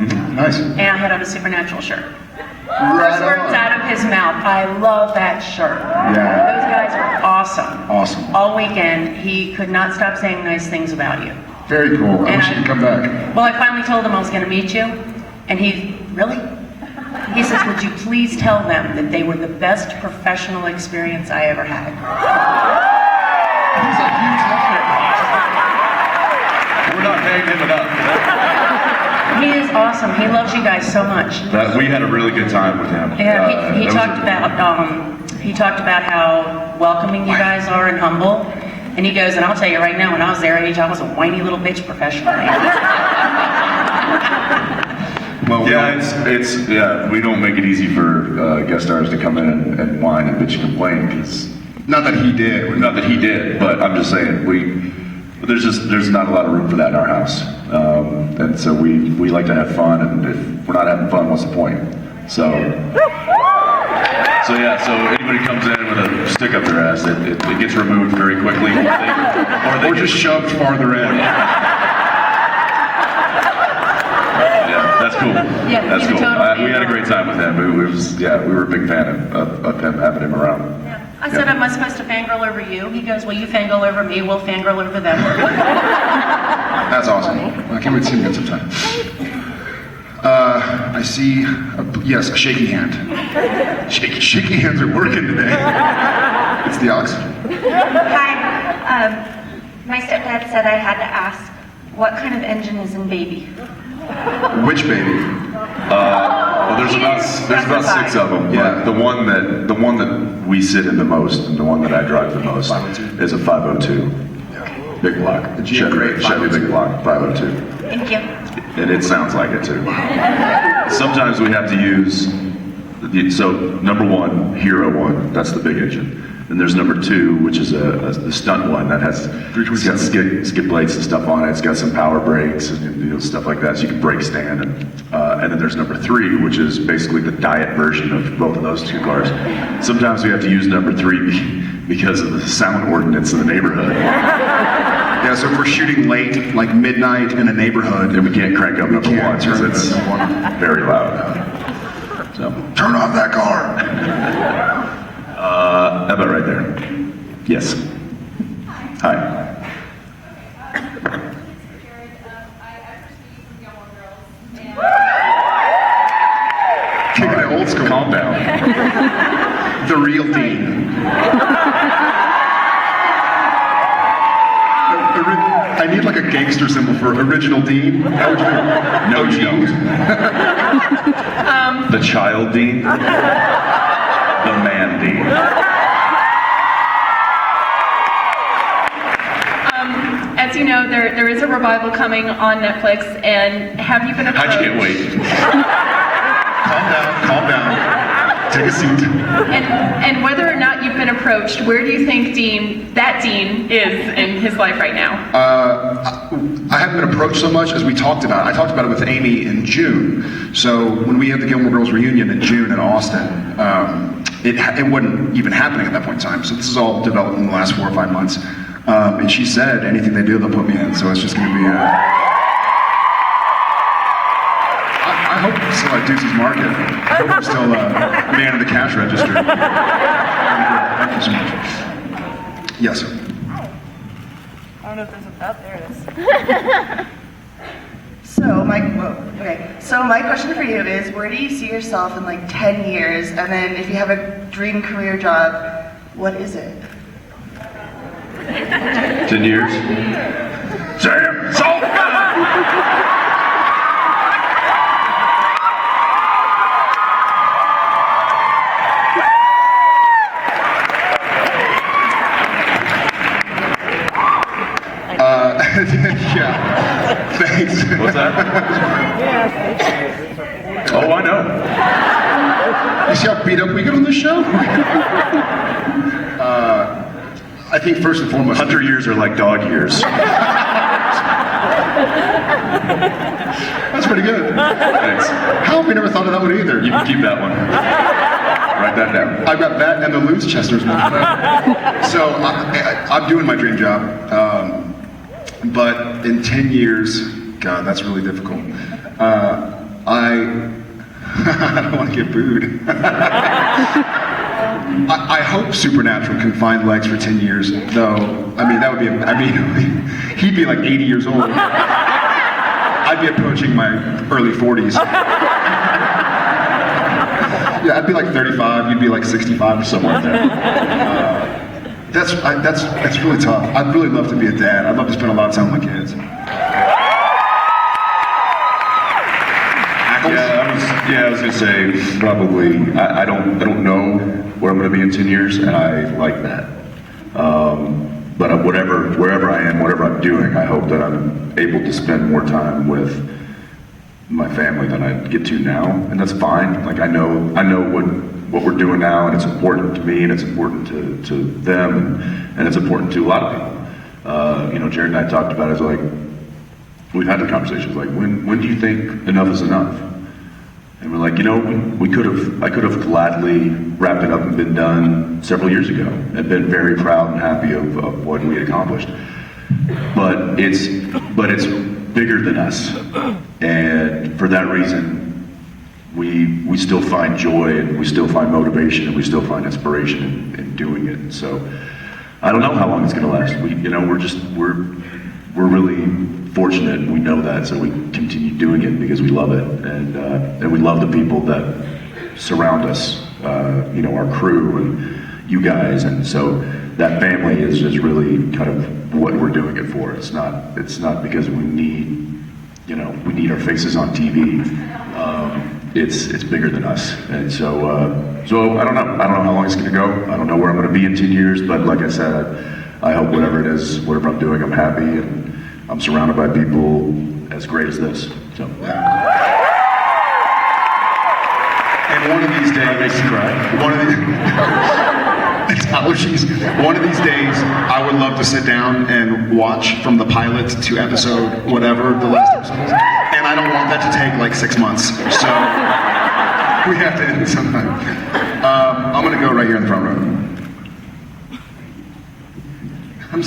Nice. And I had on a Supernatural shirt. Right Words on. out of his mouth. I love that shirt. Yeah. Those guys are awesome. Awesome. All weekend, he could not stop saying nice things about you. Very cool. I And wish you could come back. Well, I finally told him I was going to meet you, and he, really? He says, would you please tell them that they were the best professional experience I ever had? He's a huge fan. We're not paying him enough. He is awesome. He loves you guys so much. We had a really good time with him. Yeah, he It was talked about how welcoming you guys are and humble. And he goes, and I'll tell you right now, when I was their age, I was a whiny little bitch professionally. Well, yeah, we don't make it easy for guest stars to come in and whine and bitch and complain, because not that he did. not that he did, but I'm just saying there's not a lot of room for that in our house, and so we like to have fun, and if we're not having fun, what's the point? So anybody comes in with a stick up their ass, it gets removed very quickly, Or just shoved farther in. Yeah, that's cool. Yeah, That's he's a cool. total We had a great time with him. We were a big fan of him, having him around. Yeah. I said, am I supposed to fangirl over you? He goes, well, you fangirl over me, we'll fangirl over them. That's awesome. I can't wait to see him again sometime. I see, yes, a shaky hand. Shaky hands are working today. It's the oxygen. Hi. My stepdad said I had to ask, what kind of engine is in baby? Which baby? Well, there's about 6 of them. Yeah. But the one that we sit in the most, and the one that I drive the most, is a 502. Big block. The Chevy Chevy big block 502. Thank you. And it sounds like it too. Sometimes we have to use, so number 1, Hero 1, that's the big engine. Then there's number 2, which is the stunt one that has, it's got skid plates and stuff on it. It's got some power brakes and stuff like that, so you can brake stand. And then there's number 3, which is basically the diet version of both of those 2 cars. Sometimes we have to use number 3 because of the sound ordinance in the neighborhood. Yeah, so if we're shooting late, like midnight in a neighborhood, And we can't crank up number 1 because turn it's number one. very loud. So, Turn off that car! how about right there? Yes. Hi. Kicking it old school. Calm down. The real Dean. I need like a gangster symbol for original Dean. How would you? No, you don't. The child Dean. The man Dean. As you know, there is a revival coming on Netflix, and have you been approached? I can't wait. Calm down. Take a seat. And whether or not you've been approached, where do you think that Dean is in his life right now? I haven't been approached so much as we talked about it. I talked about it with Amy in June. So when we had the Gilmore Girls reunion in June in Austin, it wasn't even happening at that point in time. So this is all developed in the last 4 or 5 months. And she said, anything they do, they'll put me in. So it's just going to be I hope I'm still at Deuce's Market. I hope I'm still man in the cash register. Thank you so much. Yes. I don't know if there's a bell. There it is. So my question for you is, where do you see yourself in like 10 years? And then if you have a dream career job, what is it? 10 years? Damn, so good! Yeah. Thanks. What's that? Oh, I know. You see how beat up we get on this show? I think first and foremost, Hunter years are like dog years. that's pretty good. Thanks. How have we never thought of that one either? You can keep that one. Write that down. I've got that and the Loose Chesters one. So I'm doing my dream job. But in 10 years, God, that's really difficult. I don't want to get booed. I hope Supernatural can find legs for 10 years, though. I mean, that would be, he'd be like 80 years old. I'd be approaching my early 40s. Yeah, I'd be like 35, you'd be like 65 or something like that. That's really tough. I'd really love to be a dad. I'd love to spend a lot of time with my kids. I was gonna say probably. I don't know where I'm gonna be in 10 years, and I like that. But wherever I am, whatever I'm doing, I hope that I'm able to spend more time with my family than I get to now, and that's fine. Like I know what we're doing now, and it's important to me, and it's important to them, and it's important to a lot of people. Jared and I talked about it. It's like we've had the conversations. Like when do you think enough is enough? And we're like, I could have gladly wrapped it up and been done several years ago, and been very proud and happy of what we had accomplished. But it's bigger than us, and for that reason, we still find joy, and we still find motivation, and we still find inspiration in doing it. So I don't know how long it's going to last. We're really fortunate, and we know that, so we continue doing it because we love it, and we love the people that surround us, our crew and you guys, and so that family is just really kind of what we're doing it for. It's not because we need our faces on TV. It's bigger than us, and so I don't know how long it's going to go. I don't know where I'm going to be in 10 years, but like I said, I hope whatever it is, whatever I'm doing, I'm happy, and I'm surrounded by people as great as this. So. And one of these days, it's allergies. One of these days, I would love to sit down and watch from the pilot to episode whatever the last episode is, and I don't want that to take like 6 months. So we have to end it sometime. I'm gonna go right here in the front row. I'm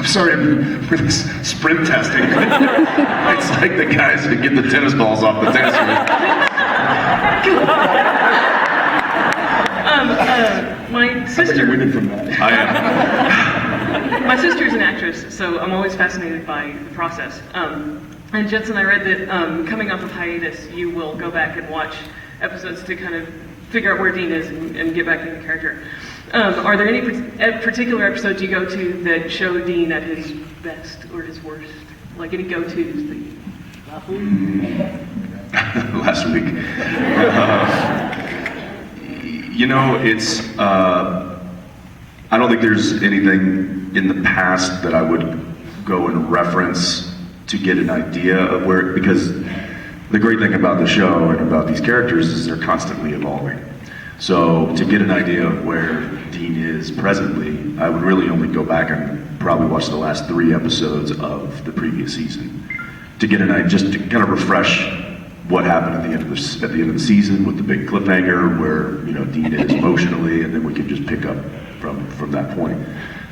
sorry for this sprint testing. It's like the guys who get the tennis balls off the tennis court. My sister. From that. I am. My sister's an actress, so I'm always fascinated by the process. And Jensen, I read that coming off of hiatus, you will go back and watch episodes to kind of figure out where Dean is and get back into character. Are there any particular episodes you go to that show Dean at his best or his worst? Like any go-tos that you... Last week. It's... I don't think there's anything in the past that I would go and reference to get an idea of where... Because the great thing about the show and about these characters is they're constantly evolving. So to get an idea of where Dean is presently, I would really only go back and probably watch the last 3 episodes of the previous season to get an idea, just to kind of refresh what happened at the end of the season with the big cliffhanger where Dean is emotionally, and then we can just pick up from that point.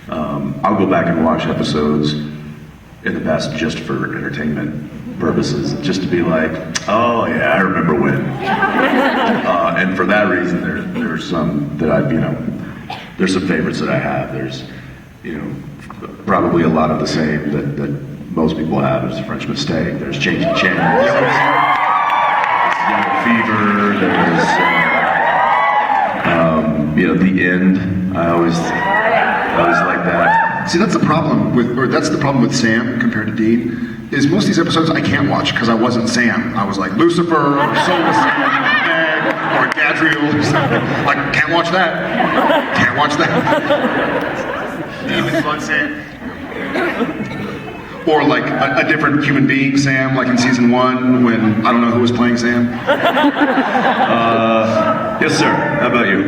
I'll go back and watch episodes in the past just for entertainment purposes, just to be like, oh yeah, I remember when. And for that reason, there's some that there's some favorites that I have. There's, probably a lot of the same that most people have. There's French Mistake. There's Changing Channels. There's Yellow Fever. There's The End. I always like that. See, that's the problem with Sam compared to Dean. Is most of these episodes I can't watch because I wasn't Sam. I was like Lucifer or Solus or Gadriel or something. Like, can't watch that. Can't watch that. Demon Blood Sam. Or like a different human being Sam, like in season 1 when I don't know who was playing Sam. Yes, sir. How about you?